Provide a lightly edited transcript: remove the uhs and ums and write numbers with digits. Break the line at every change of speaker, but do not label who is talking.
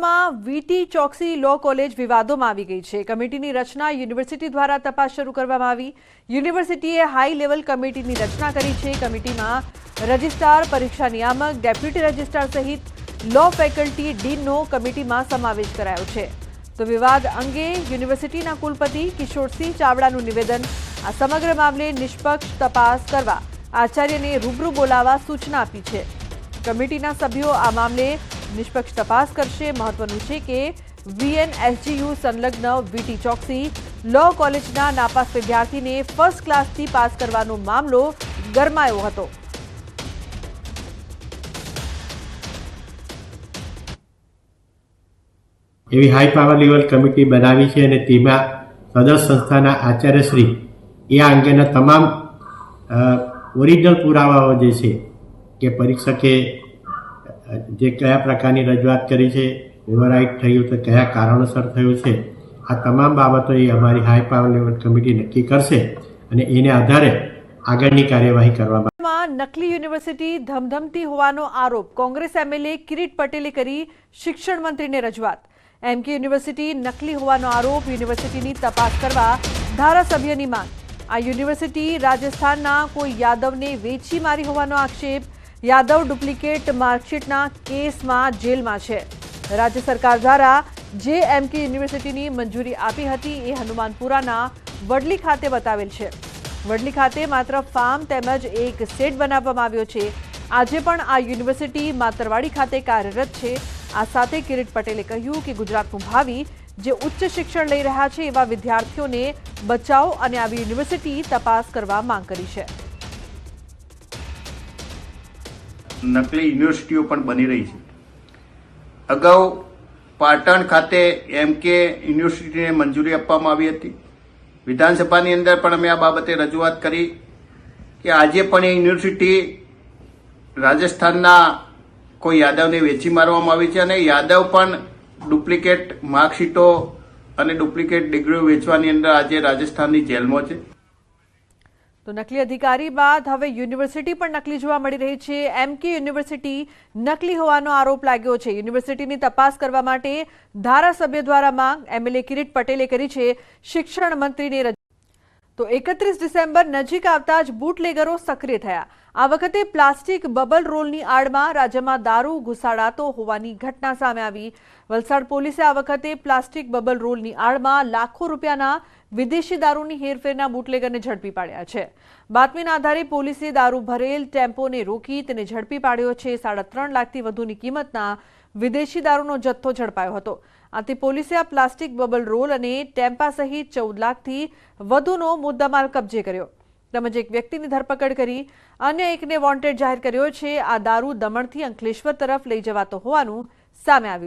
વલસાડમાં વીટી ચોકસી લો કોલેજ વિવાદોમાં આવી ગઈ છે। કમિટીની રચના યુનિવર્સિટી દ્વારા તપાસ શરૂ કરવામાં આવી। યુનિવર્સિટીએ હાઈ લેવલ કમિટીની રચના કરી છે। કમિટીમાં રજિસ્ટ્રાર, પરીક્ષા નિયામક, ડેપ્યુટી રજિસ્ટ્રાર સહિત લો ફેકલ્ટી ડીનનો કમિટીમાં સમાવેશ કરાયો છે। તો વિવાદ અંગે યુનિવર્સિટીના કુલપતિ કિશોરસિંહ ચાવડાનું નિવેદન। આ સમગ્ર મામલે નિષ્પક્ષ તપાસ કરવા આચાર્યને રૂબરૂ બોલાવવા સૂચના આપી છે। કમિટીના સભ્યો આ મામલે નિષ્પક્ષ તપાસ કરશે। મહત્વનું છે કે વીએનએસજીયુ સંલગ્ન વીટી ચોકસી લો કોલેજના નાપાસ વિદ્યાર્થીને ફર્સ્ટ ક્લાસથી પાસ કરવાનો મામલો ગરમાયો હતો।
એવી હાઈ પાવર લેવલ કમિટી બનાવી છે અને તેમાં સદર સંસ્થાના આચાર્યશ્રી એ આ અંગેના તમામ ઓરિજિનલ પુરાવાઓ જે છે કે પરીક્ષકે જે કયા પ્રકારની રજૂઆત કરી છે, ઓવરરાઇટ થયું તો કયા કારણોસર થયું છે, આ તમામ બાબતો એ અમારી હાઈ પાવર લેવલ કમિટી નક્કી કરશે અને એને આધારે આગળની કાર્યવાહી કરવામાં।
નકલી યુનિવર્સિટી ધમધમતી હોવાનો આરોપ કોંગ્રેસ એમએલએ કિરીટ પટેલે કરી શિક્ષણ મંત્રીને રજૂઆત। એમકે યુનિવર્સિટી નકલી હોવાનો આરોપ, યુનિવર્સિટીની તપાસ કરવા ધારાસભ્યની માંગ। આ યુનિવર્સિટી રાજસ્થાનના કોઈ યાદવને વેચી મારી હોવાનો આક્ષેપ। યાદવ ડુપ્લિકેટ માર્કશીટના કેસમાં જેલમાં છે। રાજ્ય સરકાર દ્વારા જે એમકે યુનિવર્સિટીની મંજૂરી આપી હતી એ હનુમાનપુરાના વડલી ખાતે બતાવેલ છે। વડલી ખાતે માત્ર ફાર્મ તેમજ એક સેટ બનાવવામાં આવ્યો છે। આજે પણ આ યુનિવર્સિટી માતરવાડી ખાતે કાર્યરત છે। આ સાથે કિરીટ પટેલે કહ્યું કે ગુજરાતનું ભાવિ જે ઉચ્ચ શિક્ષણ લઈ રહ્યા છે એવા વિદ્યાર્થીઓને બચાવો અને આવી યુનિવર્સિટી તપાસ કરવા માંગ કરી છે।
નકલી યુનિવર્સિટીઓ પણ બની રહી છે। અગાઉ પાટણ ખાતે એમકે યુનિવર્સિટીને મંજૂરી આપવામાં આવી હતી। વિધાનસભાની અંદર પણ અમે આ બાબતે રજૂઆત કરી કે આજે પણ એ યુનિવર્સિટી રાજસ્થાનના કોઈ યાદવને વેચી મારવામાં આવી છે અને યાદવ પણ ડુપ્લિકેટ માર્કશીટો અને ડુપ્લિકેટ ડિગ્રીઓ વેચવાની અંદર આજે રાજસ્થાનની જેલમાં છે।
તો નકલી અધિકારી બાદ હવે યુનિવર્સિટી પણ નકલી જોવા મળી રહી છે। એમકે યુનિવર્સિટી નકલી હોવાનો આરોપ લાગ્યો છે। યુનિવર્સિટીની તપાસ કરવા માટે ધારાસભ્ય દ્વારા માંગ એમએલએ કિરીટ પટેલે કરી છે। શિક્ષણ મંત્રીને તો 31 ડિસેમ્બર નજીક આવતા જ બુટલેગરો સક્રિય થયા। આ વખતે પ્લાસ્ટિક બબલ રોલની આડમાં રાજ્યમાં દારૂ ઘુસાડાતો હોવાની ઘટના સામે આવી। વલસાડ પોલીસે આ વખતે પ્લાસ્ટિક બબલ રોલની આડમાં લાખો રૂપિયાના વિદેશી દારૂની હેરફેરના બુટલેગરને ઝડપી પાડ્યા છે। બાતમીના આધારે પોલીસે દારૂ ભરેલ ટેમ્પોને રોકી તેને ઝડપી પાડ્યો છે। 3.5 લાખથી વધુની કિંમતના વિદેશી દારૂનો જથ્થો ઝડપાયો હતો। આથી પોલીસે આ પ્લાસ્ટિક બબલ રોલ અને ટેમ્પા સહિત 14 લાખથી વધુનો મુદ્દામાલ કબજે કર્યો તેમજ એક વ્યક્તિની ધરપકડ કરી અન્ય એકને વોન્ટેડ જાહેર કર્યો છે। આ દારૂ દમણથી અંકલેશ્વર તરફ લઈ જવાતો હોવાનું સામે આવ્યું છે।